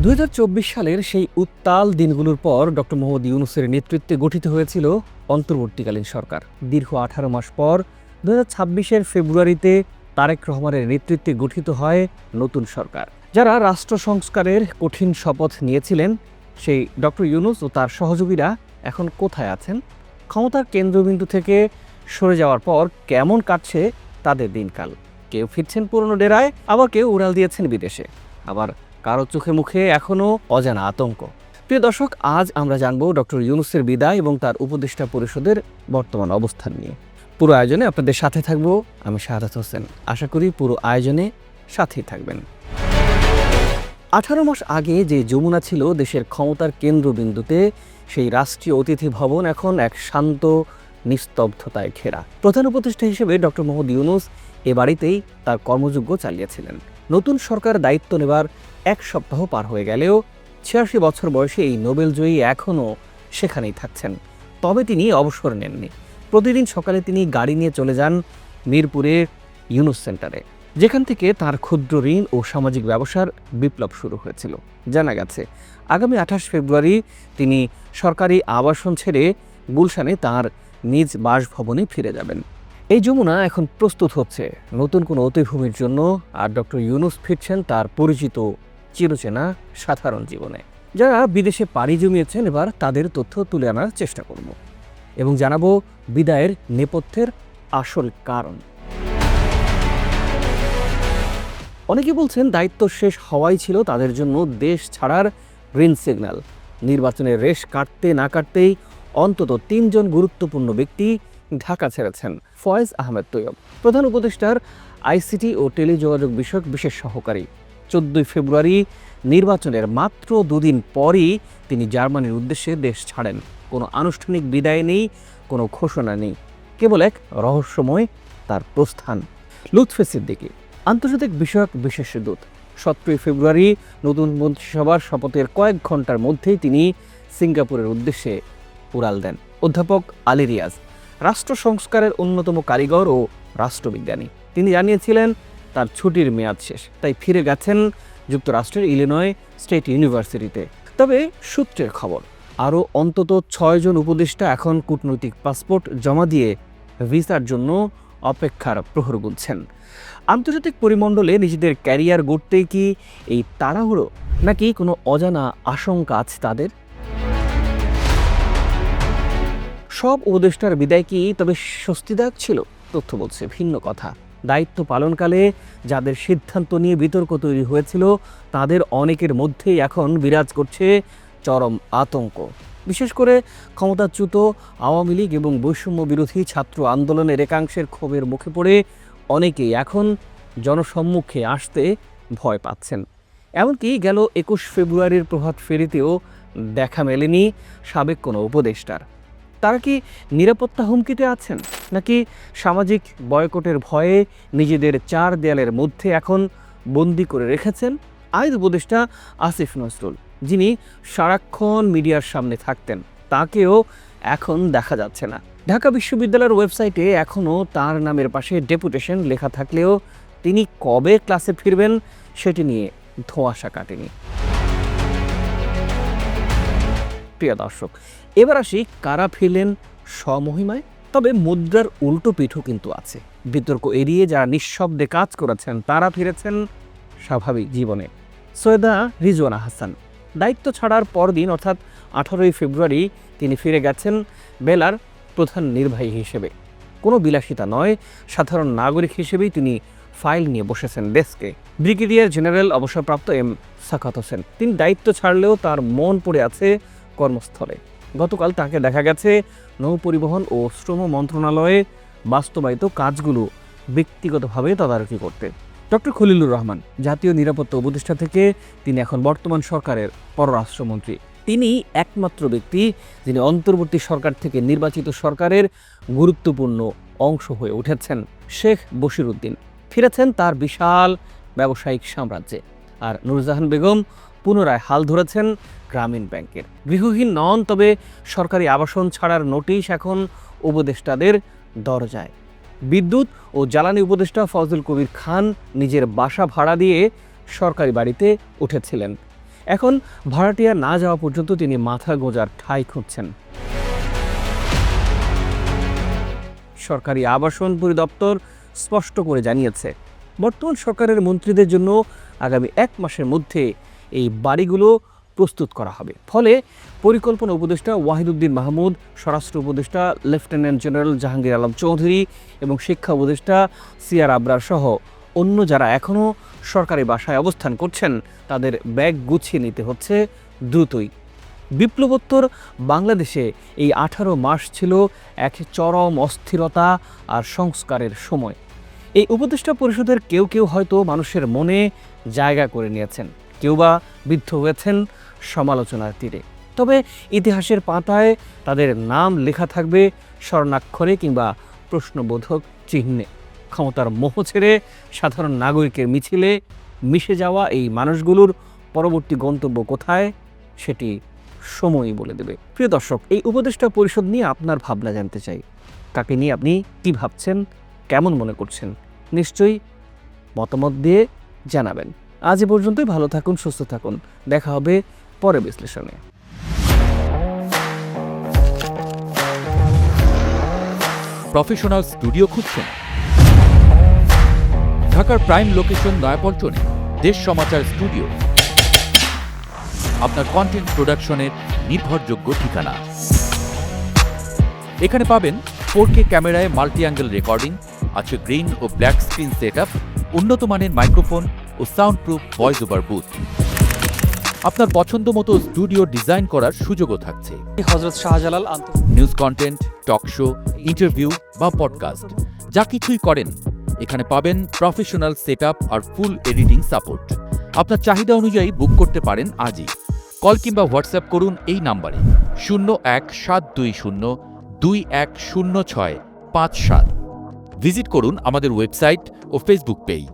২০২৪ সালের সেই উত্তাল দিনগুলোর পর ডক্টর মোহাম্মদ ইউনূসের নেতৃত্বে গঠিত হয়েছিল অন্তর্বর্তীকালীন সরকার। দীর্ঘ ১৮ মাস পর ২০২৬-এর ফেব্রুয়ারিতে তারেক রহমানের নেতৃত্বে গঠিত হয় নতুন সরকার। যারা রাষ্ট্র সংস্কারের কঠিন শপথ নিয়েছিলেন, সেই ডক্টর ইউনূস ও তার সহযোগীরা এখন কোথায় আছেন? ক্ষমতার কেন্দ্রবিন্দু থেকে সরে যাওয়ার পর কেমন কাটছে তাদের দিনকাল? কেউ ফিরছেন পুরনো ডেরায়, আবার কেউ উড়াল দিয়েছেন বিদেশে, আবার কারো চোখে মুখে এখনও অজানা আতঙ্ক। প্রিয় দর্শক, আজ আমরা জানবো ডক্টর ইউনূসের বিদায় এবং তার উপদেষ্টা পরিষদের বর্তমান অবস্থান নিয়ে। পুরো আয়োজনে আপনাদের সাথে থাকবো আমি শাহাদাত হোসেন। আশা করি পুরো আয়োজনে সাথেই থাকবেন। 18 মাস আগে যে যমুনা ছিল দেশের ক্ষমতার কেন্দ্রবিন্দুতে, সেই রাষ্ট্রীয় অতিথি ভবন এখন এক শান্ত নিস্তব্ধতায় ঘেরা। প্রধান উপদেষ্টা হিসেবে ডক্টর মোহাম্মদ ইউনূস এ বাড়িতেই তার কর্মযজ্ঞ চালিয়েছিলেন। নতুন সরকার দায়িত্ব নেবার 1 সপ্তাহ পার হয়ে গেলেও 86 বছর বয়সে এই নোবেলজয়ী এখনও সেখানেই থাকছেন। তবে তিনি অবসর নেননি। প্রতিদিন সকালে তিনি গাড়ি নিয়ে চলে যান মিরপুরের ইউনূস সেন্টারে, যেখান থেকে তার ক্ষুদ্র ঋণ ও সামাজিক ব্যবসার বিপ্লব শুরু হয়েছিল। জানা গেছে আগামী 28 ফেব্রুয়ারি তিনি সরকারি আবাসন ছেড়ে গুলশানে তার নিজ বাসভবনে ফিরে যাবেন। এই যমুনা এখন প্রস্তুত হচ্ছে নতুন কোনো অতিভূমির জন্য, আর ডক্টর ইউনূস ফিরছেন তার পরিচিত চিরচেনা সাধারণ জীবনে। যারা বিদেশে পাড়ি জমিয়েছেন, এবার তাদের তথ্য তুলে আনার চেষ্টা করব এবং জানাবো বিদায়ের নেপথ্যের আসল কারণ। অনেকে বলছেন দায়িত্ব শেষ হওয়াই ছিল তাদের জন্য দেশ ছাড়ার গ্রিন সিগন্যাল। নির্বাচনের রেশ কাটতে না কাটতেই অন্তত 3 জন গুরুত্বপূর্ণ ব্যক্তি ঢাকা ছেড়েছেন। ফয়েজ আহমেদ তৈয়ব, প্রধান উপদেষ্টার আইসিটি ও টেলিযোগাযোগ বিষয়ক বিশেষ সহকারী, 14 ফেব্রুয়ারি নির্বাচনের মাত্র 2 দিন পরই তিনি জার্মানির উদ্দেশ্যে দেশ ছাড়েন। কোনো আনুষ্ঠানিক বিদায় নেই, কোনো ঘোষণা নেই, কেবল এক রহস্যময় তার প্রস্থান। লুৎফে সিদ্দিকী, আন্তর্জাতিক বিষয়ক বিশেষ দূত, 17 ফেব্রুয়ারি নতুন মন্ত্রিসভার শপথের কয়েক ঘন্টার মধ্যেই তিনি সিঙ্গাপুরের উদ্দেশ্যে উড়াল দেন। অধ্যাপক আলী রিয়াজ, রাষ্ট্র সংস্কারের অন্যতম কারিগর ও রাষ্ট্রবিজ্ঞানী, তিনি জানিয়েছিলেন তার ছুটির মেয়াদ শেষ, তাই ফিরে গেছেন যুক্তরাষ্ট্রের ইলিনয় স্টেট ইউনিভার্সিটিতে। তবে সূত্রের খবর, আরও অন্তত 6 জন উপদেষ্টা এখন কূটনৈতিক পাসপোর্ট জমা দিয়ে ভিসার জন্য অপেক্ষার প্রহর গুনছেন। আন্তর্জাতিক পরিমণ্ডলে নিজেদের ক্যারিয়ার গড়তেই কি এই তাড়াহুড়ো, নাকি কোনো অজানা আশঙ্কা আছে তাদের? সব উপদেষ্টার বিদায় কি তবে স্বস্তিদায়ক ছিল? তথ্য বলছে ভিন্ন কথা। দায়িত্ব পালনকালে যাদের সিদ্ধান্ত নিয়ে বিতর্ক তৈরি হয়েছিল, তাদের অনেকের মধ্যেই এখন বিরাজ করছে চরম আতঙ্ক। বিশেষ করে ক্ষমতাচ্যুত আওয়ামী লীগ এবং বৈষম্য বিরোধী ছাত্র আন্দোলনের একাংশের ক্ষোভের মুখে পড়ে অনেকেই এখন জনসম্মুখে আসতে ভয় পাচ্ছেন। এমনকি গেল 21 ফেব্রুয়ারির প্রভাত ফেরিতেও দেখা মেলেনি সাবেক কোনো উপদেষ্টার। তারা কি নিরাপত্তা হুমকিতে আছেন, নাকি সামাজিক বয়কটের ভয়ে নিজেদের 4 দেয়ালের মধ্যে এখন বন্দি করে রেখেছেন? আইন উপদেষ্টা আসিফ নজরুল, যিনি সারাক্ষণ মিডিয়ার সামনে থাকতেন, তাকেও এখন দেখা যাচ্ছে না। ঢাকা বিশ্ববিদ্যালয়ের ওয়েবসাইটে এখনও তার নামের পাশে ডেপুটেশন লেখা থাকলেও তিনি কবে ক্লাসে ফিরবেন সেটি নিয়ে ধোঁয়াশা কাটেনি। প্রিয় দর্শক, এবার আসি কারা ফিরলেন স্বমহিমায়। তবে মুদ্রার উল্টো পিঠও কিন্তু আছে। বিতর্ক এড়িয়ে যারা নিঃশব্দে কাজ করেছেন, তারা ফিরেছেন স্বাভাবিক জীবনে। সৈয়দা রিজওয়ানা হাসান দায়িত্ব ছাড়ার পরদিন অর্থাৎ 18 ফেব্রুয়ারি তিনি ফিরে গেছেন বেলার প্রধান নির্বাহী হিসেবে। কোনো বিলাসিতা নয়, সাধারণ নাগরিক হিসেবেই তিনি ফাইল নিয়ে বসেছেন ডেস্কে। ব্রিগেডিয়ার জেনারেল অবসরপ্রাপ্ত এম সাখাওয়াত হোসেন, তিনি দায়িত্ব ছাড়লেও তার মন পড়ে আছে কর্মস্থলে। গতকাল তাকে দেখা গেছে নৌ পরিবহন ও শ্রম মন্ত্রণালয়ে বাস্তবায়িত কাজগুলো ব্যক্তিগতভাবে তদারকি করতে। ডক্টর খলিলুর রহমান, জাতীয় নিরাপত্তা উপদেষ্টা থেকে তিনি এখন বর্তমান সরকারের পররাষ্ট্রমন্ত্রী। তিনি একমাত্র ব্যক্তি যিনি অন্তর্বর্তী সরকার থেকে নির্বাচিত সরকারের গুরুত্বপূর্ণ অংশ হয়ে উঠেছেন। শেখ বশির উদ্দিন ফিরেছেন তার বিশাল ব্যবসায়িক সাম্রাজ্যে, আর নুরজাহান বেগম পুনরায় হাল ধরেছেন গ্রামীণ ব্যাংকের। গৃহহীন নন, তবে সরকারি আবাসন ছাড়ার নোটিশ এখন উপদেষ্টাদের দরজায়। বিদ্যুৎ ও জ্বালানি উপদেষ্টা ফজল কবির খান নিজের বাসা ভাড়া দিয়ে সরকারি বাড়িতে উঠেছিলেন। এখন ভাড়াটিয়া না যাওয়া পর্যন্ত তিনি মাথা গোঁজার ঠাঁই খুঁজছেন। সরকারি আবাসন পরিদপ্তর স্পষ্ট করে জানিয়েছে, বর্তমান সরকারের মন্ত্রীদের জন্য আগামী 1 মাসের মধ্যে এই বাড়িগুলো প্রস্তুত করা হবে। ফলে পরিকল্পনা উপদেষ্টা ওয়াহিদুদ্দিন মাহমুদ, স্বরাষ্ট্র উপদেষ্টা লেফটেন্যান্ট জেনারেল জাহাঙ্গীর আলম চৌধুরী এবং শিক্ষা উপদেষ্টা সিআর আবরার সহ অন্য যারা এখনও সরকারি বাসায় অবস্থান করছেন তাদের ব্যাগ গুছিয়ে নিতে হচ্ছে দ্রুতই। বিপ্লবোত্তর বাংলাদেশে এই 18 মাস ছিল এক চরম অস্থিরতা আর সংস্কারের সময়। এই উপদেষ্টা পরিষদের কেউ কেউ হয়তো মানুষের মনে জায়গা করে নিয়েছেন, কেউ বা বিদ্ধ হয়েছেন সমালোচনার তীরে। তবে ইতিহাসের পাতায় তাদের নাম লেখা থাকবে স্বর্ণাক্ষরে কিংবা প্রশ্নবোধক চিহ্নে। ক্ষমতার মোহ ছেড়ে সাধারণ নাগরিকের মিছিলে মিশে যাওয়া এই মানুষগুলোর পরবর্তী গন্তব্য কোথায় সেটি সময়ই বলে দেবে। প্রিয় দর্শক, এই উপদেষ্টা পরিষদ নিয়ে আপনার ভাবনা জানতে চাই। কাকে নিয়ে আপনি কি ভাবছেন, কেমন মনে করছেন, নিশ্চয়ই মতামত দিয়ে জানাবেন। আজ এ পর্যন্তই। ভালো থাকুন, সুস্থ থাকুন। দেখা হবে পরে বিশ্লেষণে। প্রফেশনাল স্টুডিও খুঁজছেন? ঢাকার প্রাইম লোকেশন নয়াপল্টনে দেশ সমাচার স্টুডিও আপনার কন্টেন্ট প্রোডাকশনের নির্ভরযোগ্য ঠিকানা। এখানে পাবেন 4K ক্যামেরায় মাল্টি অ্যাঙ্গেল রেকর্ডিং, আছে গ্রিন ও ব্ল্যাক স্ক্রিন সেটআপ, উন্নত মানের মাইক্রোফোন ও sound proof voice over booth. আপনার পছন্দ মতো স্টুডিও ডিজাইন করার সুযোগও থাকছে। Hazrat Shahjalal news content, talk show, interview বা পডকাস্ট যা কিছুই করেন এখানে পাবেন প্রফেশনাল সেটআপ আর ফুল এডিটিং সাপোর্ট। আপনার চাহিদা অনুযায়ী বুক করতে পারেন আজই। কল কিংবা হোয়াটসঅ্যাপ করুন এই নাম্বারে 01-720-210657। ভিজিট করুন আমাদের ওয়েবসাইট ও ফেসবুক পেজ।